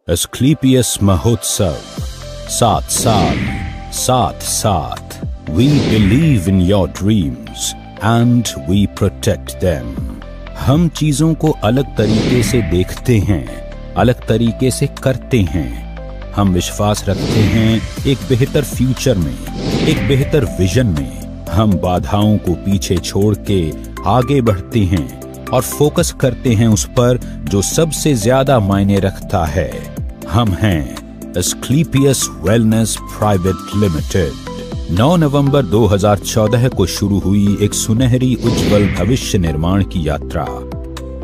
Asclepius महोत्सव 7 साल 7 साथ। We believe in your dreams and we protect them। हम चीजों को अलग तरीके से देखते हैं, अलग तरीके से करते हैं। हम विश्वास रखते हैं एक बेहतर फ्यूचर में, एक बेहतर विजन में। हम बाधाओं को पीछे छोड़ के आगे बढ़ते हैं और फोकस करते हैं उस पर जो सबसे ज्यादा मायने रखता है। हम हैं एस्क्लेपियस वेलनेस प्राइवेट लिमिटेड। 9 नवंबर 2014 को शुरू हुई एक सुनहरी उज्जवल भविष्य निर्माण की यात्रा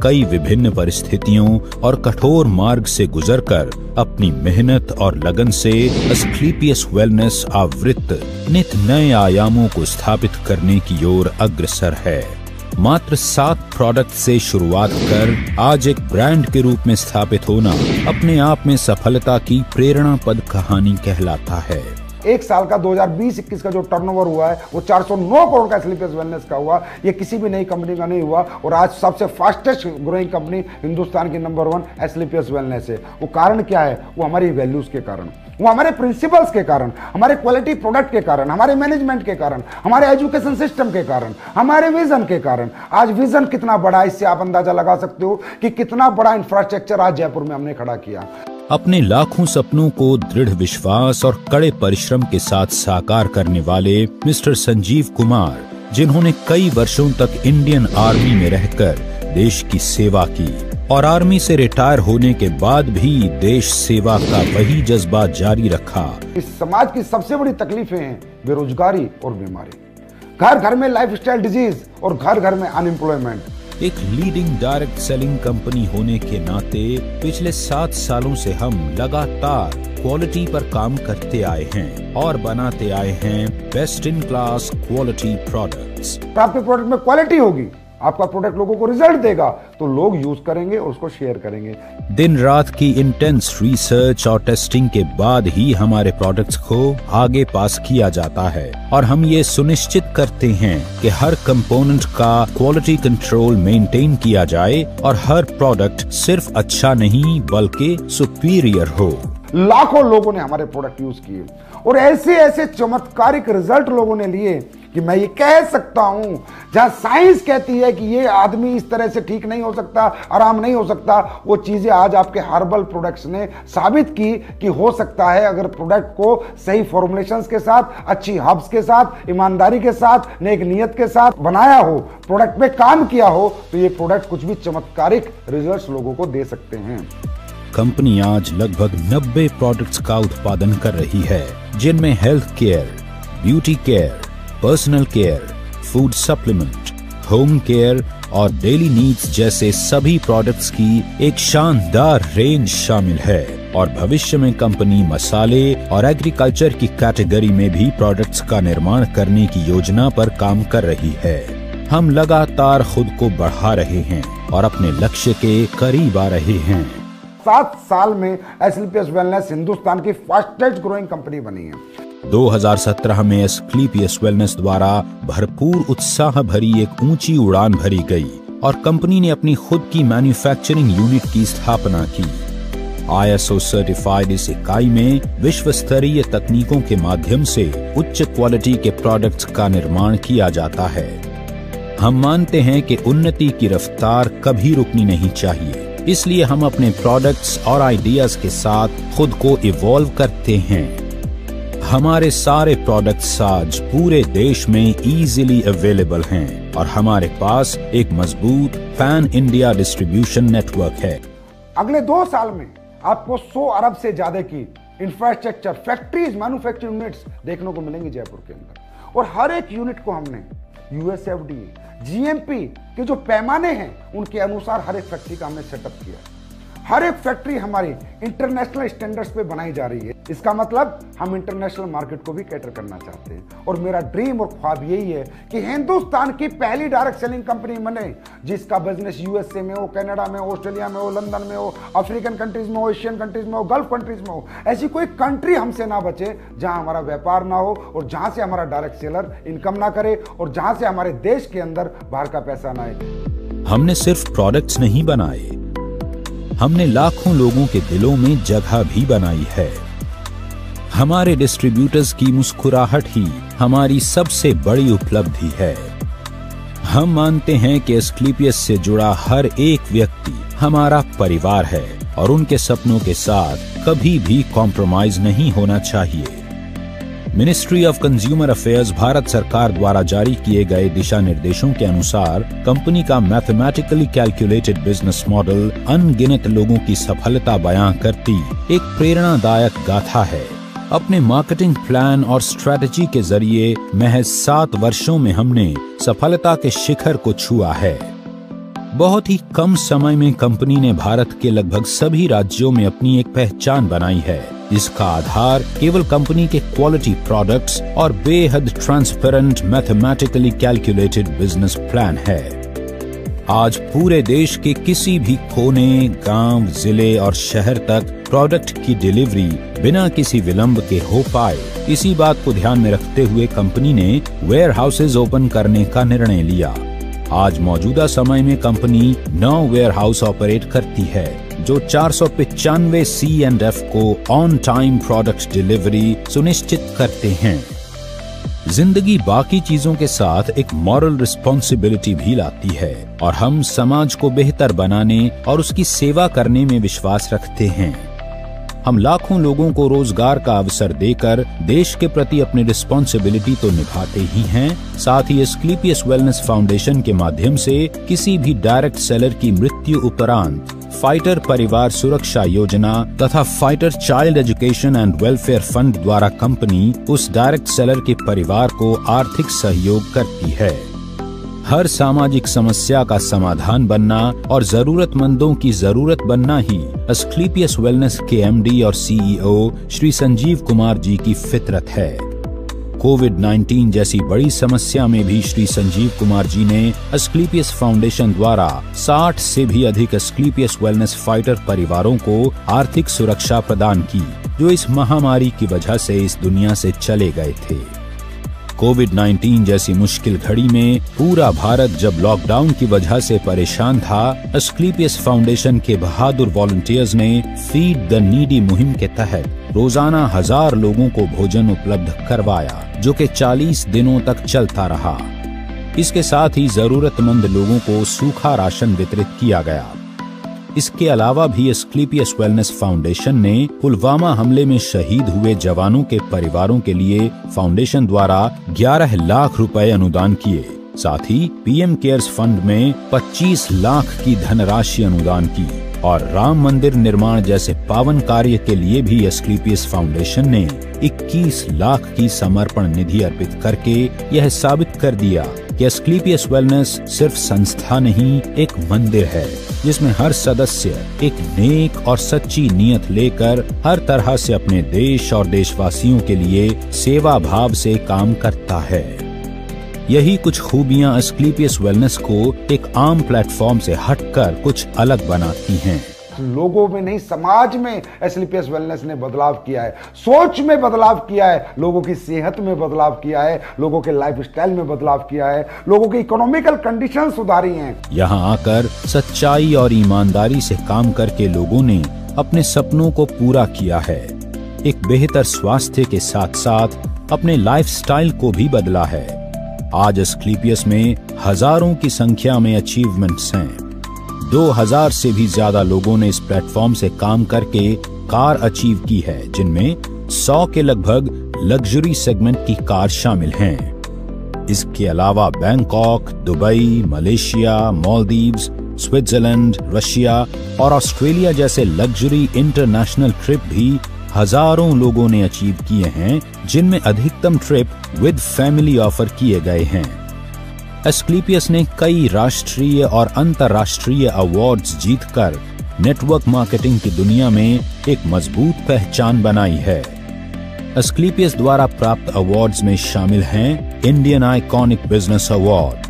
कई विभिन्न परिस्थितियों और कठोर मार्ग से गुजरकर अपनी मेहनत और लगन से एस्क्लेपियस वेलनेस आवृत्त नित नए आयामों को स्थापित करने की ओर अग्रसर है। मात्र 7 प्रोडक्ट से शुरुआत कर आज एक ब्रांड के रूप में स्थापित होना अपने आप में सफलता की प्रेरणापद कहानी कहलाता है। एक साल का 2020-21 का जो टर्नओवर हुआ है वो 409 करोड़ का एस्क्लेपियस वेलनेस का हुआ। ये किसी भी नई कंपनी का नहीं हुआ और आज सबसे फास्टेस्ट ग्रोइंग कंपनी हिंदुस्तान की नंबर 1 एस्क्लेपियस वेलनेस है। वो कारण क्या है? वो हमारी वैल्यूज के कारण, वो हमारे प्रिंसिपल्स के कारण, हमारे क्वालिटी प्रोडक्ट के कारण, हमारे मैनेजमेंट के कारण, हमारे एजुकेशन सिस्टम के कारण, हमारे विजन के कारण। आज विजन कितना बड़ा है इससे आप अंदाजा लगा सकते हो कि कितना बड़ा इंफ्रास्ट्रक्चर आज जयपुर में हमने खड़ा किया। अपने लाखों सपनों को दृढ़ विश्वास और कड़े परिश्रम के साथ साकार करने वाले मिस्टर संजीव कुमार, जिन्होंने कई वर्षों तक इंडियन आर्मी में रहकर देश की सेवा की और आर्मी से रिटायर होने के बाद भी देश सेवा का वही जज्बा जारी रखा। इस समाज की सबसे बड़ी तकलीफें हैं बेरोजगारी और बीमारी, घर घर में लाइफस्टाइल डिजीज और घर घर में अनएम्प्लॉयमेंट। एक लीडिंग डायरेक्ट सेलिंग कंपनी होने के नाते पिछले 7 सालों से हम लगातार क्वालिटी पर काम करते आए हैं और बनाते आए हैं best in class quality products. आपके प्रोडक्ट में क्वालिटी होगी, आपका प्रोडक्ट लोगों को रिजल्ट देगा तो लोग यूज करेंगे और उसको शेयर करेंगे। दिन रात की इंटेंस रिसर्च और टेस्टिंग के बाद ही हमारे प्रोडक्ट्स को आगे पास किया जाता है और हम ये सुनिश्चित करते हैं कि हर कंपोनेंट का क्वालिटी कंट्रोल मेंटेन किया जाए और हर प्रोडक्ट सिर्फ अच्छा नहीं बल्कि सुपीरियर हो। लाखों लोगों ने हमारे प्रोडक्ट यूज किए और ऐसे ऐसे चमत्कारिक रिजल्ट लोगों ने लिए कि मैं ये कह सकता हूं, जहां साइंस कहती है कि ये आदमी इस तरह से ठीक नहीं हो सकता, आराम नहीं हो सकता, वो चीजें आज आपके हर्बल प्रोडक्ट्स ने साबित की कि हो सकता है। अगर प्रोडक्ट को सही फॉर्मुलेशंस के साथ, अच्छी हर्ब्स के साथ, ईमानदारी के साथ, नेक नियत के साथ बनाया हो, प्रोडक्ट पे काम किया हो, तो ये प्रोडक्ट कुछ भी चमत्कारिक रिजल्ट्स लोगों को दे सकते हैं। कंपनी आज लगभग 90 प्रोडक्ट्स का उत्पादन कर रही है, जिनमें health care, beauty care, personal care, food supplement, home care और डेली नीड्स जैसे सभी प्रोडक्ट्स की एक शानदार रेंज शामिल है। और भविष्य में कंपनी मसाले और एग्रीकल्चर की कैटेगरी में भी प्रोडक्ट्स का निर्माण करने की योजना पर काम कर रही है। हम लगातार खुद को बढ़ा रहे हैं और अपने लक्ष्य के करीब आ रहे हैं। 7 साल में एस्क्लेपियस वेलनेस हिंदुस्तान की फास्टेस्ट ग्रोइंग कंपनी बनी है। 2017 में एस्क्लेपियस वेलनेस द्वारा भरपूर उत्साह भरी एक ऊंची उड़ान भरी गई और कंपनी ने अपनी खुद की मैन्युफैक्चरिंग यूनिट की स्थापना की। ISO सर्टिफाइड इस इकाई में विश्व स्तरीय तकनीकों के माध्यम से उच्च क्वालिटी के प्रोडक्ट्स का निर्माण किया जाता है। हम मानते हैं कि उन्नति की रफ्तार कभी रुकनी नहीं चाहिए, इसलिए हम अपने प्रोडक्ट्स और आइडियाज के साथ खुद को इवॉल्व करते हैं। हमारे सारे प्रोडक्ट्स आज पूरे देश में इजीली अवेलेबल हैं और हमारे पास एक मजबूत पैन इंडिया डिस्ट्रीब्यूशन नेटवर्क है। अगले 2 साल में आपको 100 अरब से ज्यादा की इंफ्रास्ट्रक्चर, फैक्ट्रीज, मैन्युफैक्चरिंग यूनिट्स देखने को मिलेंगी जयपुर के अंदर और हर एक यूनिट को हमने USFDA, GMP के जो पैमाने हैं उनके अनुसार हर एक फैक्ट्री का हमने सेटअप किया। हर एक फैक्ट्री हमारी इंटरनेशनल स्टैंडर्ड्स पे बनाई जा रही है। इसका मतलब हम इंटरनेशनल मार्केट को भी कैटर करना चाहते हैं और मेरा ड्रीम और ख्वाब यही है कि हिंदुस्तान की पहली डायरेक्ट सेलिंग कंपनी बने जिसका बिजनेस USA में हो, कनाडा में हो, ऑस्ट्रेलिया में हो, लंदन में हो, अफ्रीकन कंट्रीज में हो, एशियन कंट्रीज में हो, गल्फ कंट्रीज में हो। ऐसी कोई कंट्री हमसे ना बचे जहां हमारा व्यापार ना हो और जहां से हमारा डायरेक्ट सेलर इनकम ना करे और जहां से हमारे देश के अंदर बाहर का पैसा ना आए। हमने सिर्फ प्रोडक्ट्स नहीं बनाए, हमने लाखों लोगों के दिलों में जगह भी बनाई है। हमारे डिस्ट्रीब्यूटर्स की मुस्कुराहट ही हमारी सबसे बड़ी उपलब्धि है। हम मानते हैं कि एस्क्लेपियस से जुड़ा हर एक व्यक्ति हमारा परिवार है और उनके सपनों के साथ कभी भी कॉम्प्रोमाइज नहीं होना चाहिए। Ministry of consumer affairs Bharat सरकार द्वारा जारी किए गए दिशा निर्देशों के अनुसार कंपनी का मैथमेटिकली कैलकुलेटेड बिजनेस मॉडल अनगिनत लोगों की सफलता बयां करती एक प्रेरणादायक गाथा है। अपने मार्केटिंग प्लान और स्ट्रेटजी के जरिए महज 7 वर्षों में हमने सफलता के शिखर को छुआ है। बहुत ही कम समय में कंपनी ने भारत के लगभग सभी राज्यों में अपनी एक पहचान बनाई है। इसका आधार केवल कंपनी के क्वालिटी प्रोडक्ट्स और बेहद transparent mathematically calculated business plan है। आज पूरे देश के किसी भी कोने, गांव, जिले और शहर तक प्रोडक्ट की डिलीवरी बिना किसी विलंब के हो पाए, इसी बात को ध्यान में रखते हुए कंपनी ने वेयर हाउसेज ओपन करने का निर्णय लिया। आज मौजूदा समय में कंपनी 9 वेयर हाउस ऑपरेट करती है जो 495 C&F को ऑन टाइम प्रोडक्ट डिलीवरी सुनिश्चित करते हैं। जिंदगी बाकी चीजों के साथ एक मॉरल रिस्पॉन्सिबिलिटी भी लाती है और हम समाज को बेहतर बनाने और उसकी सेवा करने में विश्वास रखते हैं। हम लाखों लोगों को रोजगार का अवसर देकर देश के प्रति अपनी रिस्पॉन्सिबिलिटी तो निभाते ही हैं, साथ ही एस्क्लेपियस वेलनेस फाउंडेशन के माध्यम से किसी भी डायरेक्ट सेलर की मृत्यु उपरांत फाइटर परिवार सुरक्षा योजना तथा fighter child education and welfare fund द्वारा कंपनी उस डायरेक्ट सेलर के परिवार को आर्थिक सहयोग करती है। हर सामाजिक समस्या का समाधान बनना और जरूरतमंदों की जरूरत बनना ही एस्क्लेपियस वेलनेस के MD और CEO श्री संजीव कुमार जी की फितरत है। कोविड-19 जैसी बड़ी समस्या में भी श्री संजीव कुमार जी ने एस्क्लेपियस फाउंडेशन द्वारा 60 से भी अधिक एस्क्लेपियस वेलनेस फाइटर परिवारों को आर्थिक सुरक्षा प्रदान की, जो इस महामारी की वजह से इस दुनिया से चले गए थे। कोविड-19 जैसी मुश्किल घड़ी में पूरा भारत जब लॉकडाउन की वजह से परेशान था, एस्क्लेपियस फाउंडेशन के बहादुर वॉलंटियर्स ने फीड द नीडी मुहिम के तहत रोजाना 1000 लोगों को भोजन उपलब्ध करवाया, जो कि 40 दिनों तक चलता रहा। इसके साथ ही जरूरतमंद लोगों को सूखा राशन वितरित किया गया। इसके अलावा भी एस्क्लेपियस वेलनेस फाउंडेशन ने पुलवामा हमले में शहीद हुए जवानों के परिवारों के लिए फाउंडेशन द्वारा 11 लाख रुपए अनुदान किए। साथ ही PM केयर्स फंड में 25 लाख की धनराशि अनुदान की और राम मंदिर निर्माण जैसे पावन कार्य के लिए भी एस्क्लेपियस फाउंडेशन ने 21 लाख की समर्पण निधि अर्पित करके यह साबित कर दिया कि एस्क्लेपियस वेलनेस सिर्फ संस्था नहीं, एक मंदिर है जिसमें हर सदस्य एक नेक और सच्ची नीयत लेकर हर तरह से अपने देश और देशवासियों के लिए सेवा भाव से काम करता है। यही कुछ खूबियां एस्क्लेपियस वेलनेस को एक आम प्लेटफॉर्म से हटकर कुछ अलग बनाती हैं। लोगों में नहीं, समाज में एस्क्लेपियस वेलनेस ने बदलाव किया है, सोच में बदलाव किया है, लोगों की सेहत में बदलाव किया है, लोगों के लाइफस्टाइल में बदलाव किया है, लोगों की इकोनॉमिकल कंडीशन सुधारी हैं। यहाँ आकर सच्चाई और ईमानदारी से काम करके लोगों ने अपने सपनों को पूरा किया है। एक बेहतर स्वास्थ्य के साथ साथ अपने लाइफस्टाइल को भी बदला है। आज एस्क्लेपियस में हजारों की संख्या में अचीवमेंट्स हैं। 2000 से भी ज्यादा लोगों ने इस प्लेटफॉर्म से काम करके कार अचीव की है, जिनमें 100 के लगभग लग्जरी सेगमेंट की कार शामिल हैं। इसके अलावा Bangkok, Dubai, Malaysia, Maldives, Switzerland, Russia और ऑस्ट्रेलिया जैसे लग्जरी इंटरनेशनल ट्रिप भी हजारों लोगों ने अचीव किए हैं, जिनमें अधिकतम ट्रिप विद फैमिली ऑफर किए गए हैं। एस्क्लेपियस ने कई राष्ट्रीय और अंतर्राष्ट्रीय अवार्ड्स जीतकर नेटवर्क मार्केटिंग की दुनिया में एक मजबूत पहचान बनाई है। एस्क्लेपियस द्वारा प्राप्त अवार्ड्स में शामिल हैं Indian iconic business award,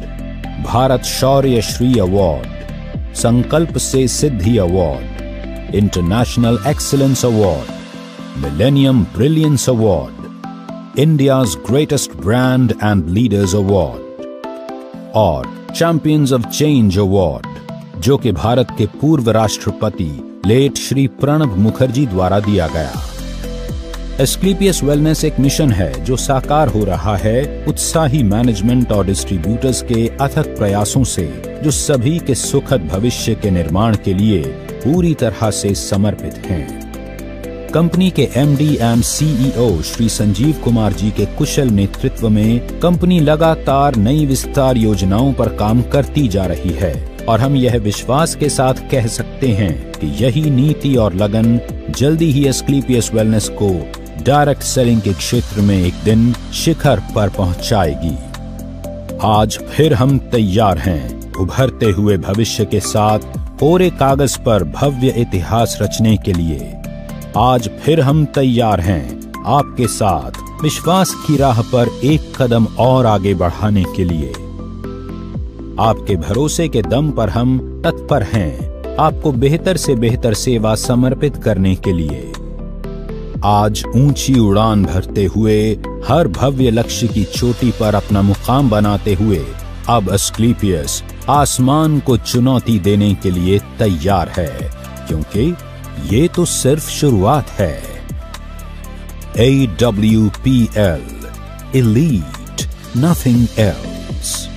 Bharat Shaurya Shri award, Sankalp se Siddhi award, international excellence award, millennium brilliance award, India's greatest brand and leaders award और चैंपियंस ऑफ चेंज अवार्ड, जो कि भारत के पूर्व राष्ट्रपति लेट श्री प्रणब मुखर्जी द्वारा दिया गया। एस्क्लेपियस वेलनेस एक मिशन है जो साकार हो रहा है उत्साही मैनेजमेंट और डिस्ट्रीब्यूटर्स के अथक प्रयासों से, जो सभी के सुखद भविष्य के निर्माण के लिए पूरी तरह से समर्पित हैं। कंपनी के MD and CEO Shri Sanjeev Kumar ji के कुशल नेतृत्व में कंपनी लगातार नई विस्तार योजनाओं पर काम करती जा रही है और हम यह विश्वास के साथ कह सकते हैं कि यही नीति और लगन जल्दी ही एस्क्लेपियस वेलनेस को डायरेक्ट सेलिंग के क्षेत्र में एक दिन शिखर पर पहुंचाएगी। आज फिर हम तैयार हैं उभरते हुए भविष्य के साथ कोरे कागज पर भव्य इतिहास रचने के लिए। आज फिर हम तैयार हैं आपके साथ विश्वास की राह पर एक कदम और आगे बढ़ाने के लिए। आपके भरोसे के दम पर हम तत्पर हैं आपको बेहतर से बेहतर सेवा समर्पित करने के लिए। आज ऊंची उड़ान भरते हुए हर भव्य लक्ष्य की चोटी पर अपना मुकाम बनाते हुए अब एस्क्लेपियस आसमान को चुनौती देने के लिए तैयार है, क्योंकि ये तो सिर्फ शुरुआत है। AWPL, Elite, nothing else।